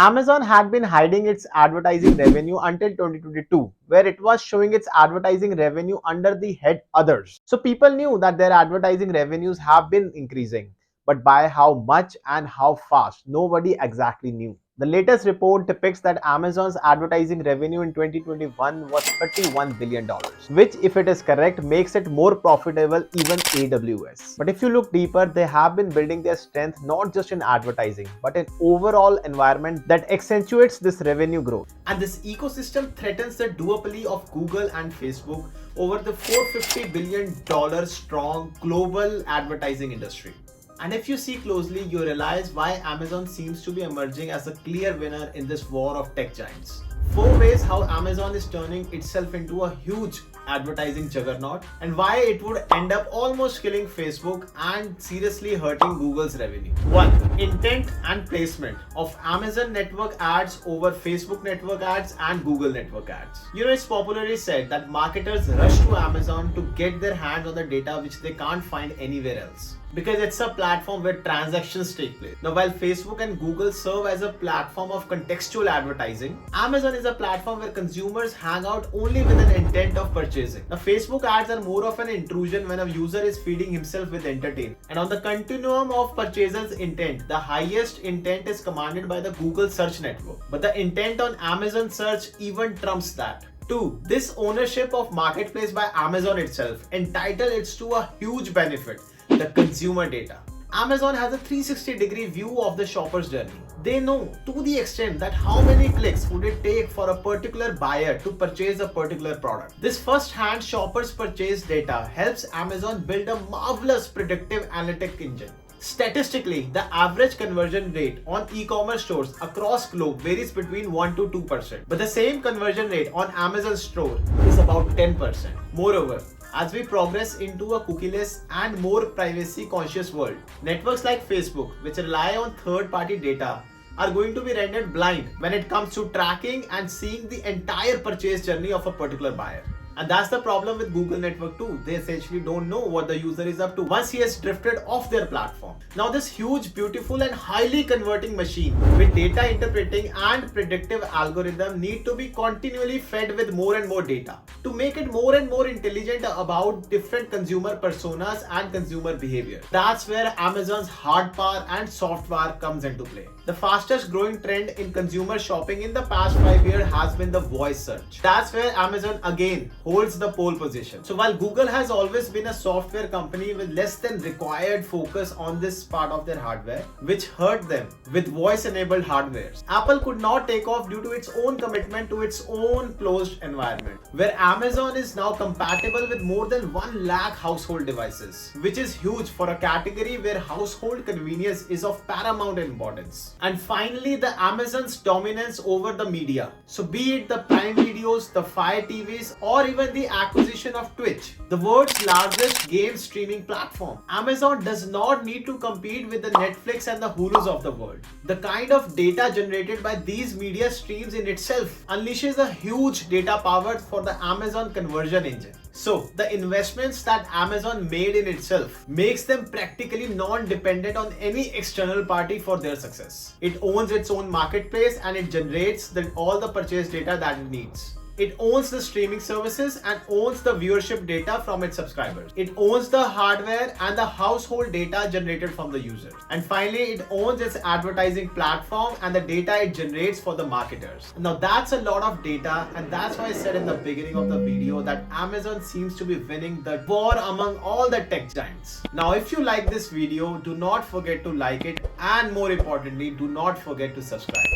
Amazon had been hiding its advertising revenue until 2022, where it was showing its advertising revenue under the head Others. So people knew that their advertising revenues have been increasing, but by how much and how fast, nobody exactly knew. The latest report depicts that Amazon's advertising revenue in 2021 was $31 billion, dollars, which, if it is correct, makes it more profitable even AWS. But if you look deeper, they have been building their strength not just in advertising, but in overall environment that accentuates this revenue growth. And this ecosystem threatens the duopoly of Google and Facebook over the $450 billion strong global advertising industry. And if you see closely, you realize why Amazon seems to be emerging as a clear winner in this war of tech giants. 4 ways how Amazon is turning itself into a huge advertising juggernaut, and why it would end up almost killing Facebook and seriously hurting Google's revenue. 1. Intent and placement of Amazon network ads over Facebook network ads and Google network ads. It's popularly said that marketers rush to Amazon to get their hands on the data which they can't find anywhere else, because it's a platform where transactions take place. Now, while Facebook and Google serve as a platform of contextual advertising, Amazon is a platform where consumers hang out only with an intent of purchasing. Now, Facebook ads are more of an intrusion when a user is feeding himself with entertainment. And on the continuum of purchaser's intent, the highest intent is commanded by the Google search network. But the intent on Amazon search even trumps that. 2. This ownership of marketplace by Amazon itself entitle it to a huge benefit: the consumer data. Amazon has a 360-degree view of the shopper's journey. They know to the extent that how many clicks would it take for a particular buyer to purchase a particular product. This first-hand shopper's purchase data helps Amazon build a marvelous predictive analytic engine. Statistically, the average conversion rate on e-commerce stores across globe varies between 1 to 2%, but the same conversion rate on Amazon store is about 10%. Moreover, as we progress into a cookieless and more privacy-conscious world, networks like Facebook, which rely on third-party data, are going to be rendered blind when it comes to tracking and seeing the entire purchase journey of a particular buyer. And that's the problem with Google Network too. They essentially don't know what the user is up to once he has drifted off their platform. Now, this huge, beautiful and highly converting machine with data interpreting and predictive algorithm need to be continually fed with more and more data to make it more and more intelligent about different consumer personas and consumer behavior. That's where Amazon's hard power and soft power comes into play. The fastest growing trend in consumer shopping in the past 5 years has been the voice search. That's where Amazon again holds the pole position. So while Google has always been a software company with less than required focus on this part of their hardware, which hurt them with voice-enabled hardwares, Apple could not take off due to its own commitment to its own closed environment, where Amazon is now compatible with more than 1 lakh household devices, which is huge for a category where household convenience is of paramount importance. And finally, the Amazon's dominance over the media. So be it the Prime Videos, the Fire TVs, or even the acquisition of Twitch, the world's largest game streaming platform, Amazon does not need to compete with the Netflix and the Hulus of the world. The kind of data generated by these media streams in itself unleashes a huge data power for the Amazon conversion engine. So, the investments that Amazon made in itself makes them practically non-dependent on any external party for their success. It owns its own marketplace and it generates all the purchase data that it needs. It owns the streaming services and owns the viewership data from its subscribers. It owns the hardware and the household data generated from the users. And finally, it owns its advertising platform and the data it generates for the marketers. Now that's a lot of data, and that's why I said in the beginning of the video that Amazon seems to be winning the war among all the tech giants. Now, if you like this video, do not forget to like it, and more importantly, do not forget to subscribe.